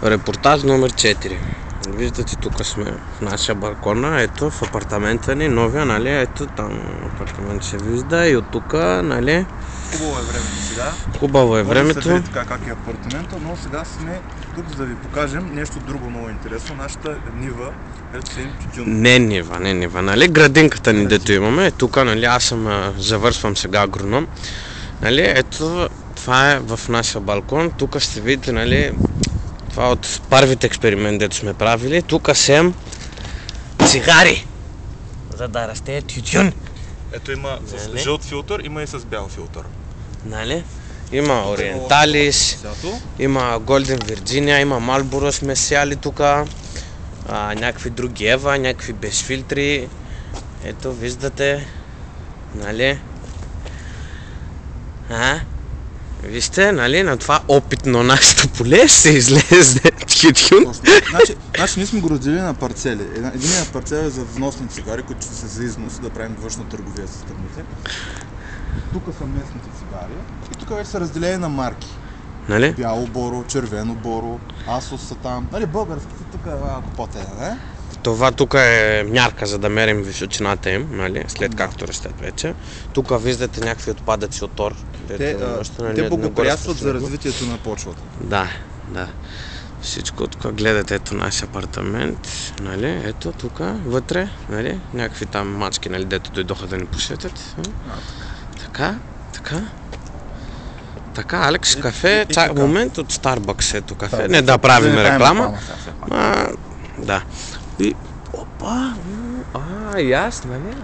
Репортаж номер 4. Виждате, тук сме в нашия балкона, ето в апартамента ни, новия, нали, ето там апартамент се вижда и от тук, нали. Хубаво е времето сега. Хубаво е времето. Може да се види така как е апартамента, но сега сме тук за да ви покажем нещо друго много интересно. Нашата нива, ето седим тютюн. Не нива, нали, градинката ни, дето имаме, тук, нали, аз съм, завършвам сега агроном, нали, ето, това е в нашия балкон, тук ще видите, нали, това от първите експеримент, дето сме правили. Тук сем цигари, за да расте тютюн. Ето има с жълт филтър, има и с бял филтър. Нали? Има Ориенталис, има Голден Вирджиния, има Малборо сме сяли тук, някакви други Ева, някакви без филтри. Ето виждате, нали? Вижте, нали, на това опитно нашето поле ще излезе тютюн. Значи ние сме го разделили на парцели. Единият парцел е за вносни цигари, които са за износ, да правим външна търговия с страните. Тук са местните цигари и тук вече са разделени на марки. Нали? Бяло боро, червено боро, Асос са там. Нали, българските тук е малко по-те, не? Това тук е мярка, за да мерим височината им, нали, след както растат вече. Тук виждате някакви отпадъци от тор. Те благоприятстват за развитието на почвата. Да. Всичко тук, гледате, ето нашия апартамент, нали, ето тук, вътре, нали, някакви там мачки, нали, дето дойдоха да ни посетят. Така, Алекс кафе, момент от Starbucks, ето кафе, не да правим реклама. Да. И, опа, ясно, нали,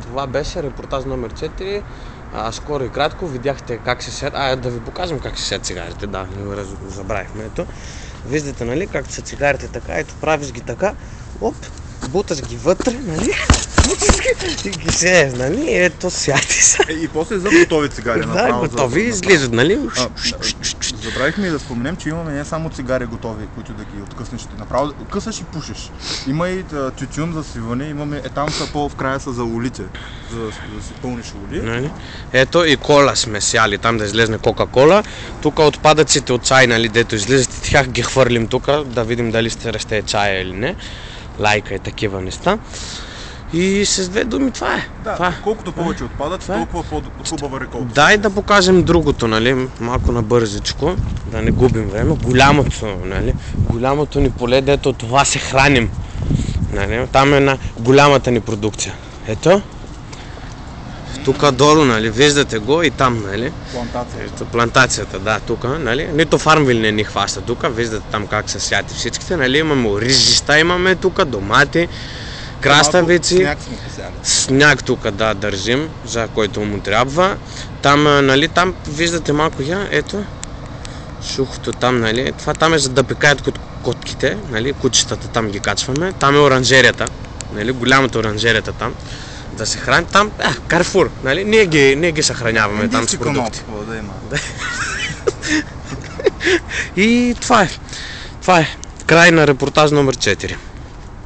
това беше репортаж номер 4. Скоро и кратко видяхте как се сед. Да ви покажем как се сед цигарите, да, забравихме, ето. Виждате, нали, как са цигарите така, ето правиш ги така, буташ ги вътре, нали, и ги сееш, нали, ето сяти са. И после за готови цигари. Да, готови излизат, нали. Забравихме и да споменем, че имаме не само цигари готови, които да ги откъснеш, направо късаш и пушиш. Има и тютюн за свиване, имаме, там са в края са за олите, за да си пълниш оли. Ето и кола сме сяли, там да излезне Кока-кола. Тук отпадъците от чай, нали, дето излизат, тях ги хвърлим тук, да видим дали ще расте чая или не. Лайка и такива неща. И с две думи това е. Да, колкото повече отпадат, толкова по-хубава реколта. Дай да покажем другото, нали, малко набързичко, да не губим време. Голямото ни поле, дето това се храним. Нали, там е голямата ни продукция. Ето. Тук долу, нали, виждате го и там, нали. Плантацията, да, тук, нали. Нито Фармвил не ни хваща тук, виждате там как са сяти всичките, нали. Имаме ризища, имаме тук, домати, краставици, сняг тук, да, държим, за който му трябва. Там, нали, там виждате малко ето, сухото там, нали, това там е за да пекаят котките, нали, кучетата там ги качваме. Там е оранжерията, нали, голямата оранжерията там, да се храни там, Карфур, нали, ние ги съхраняваме там с продукти. Да има. И това е край на репортаж номер 4.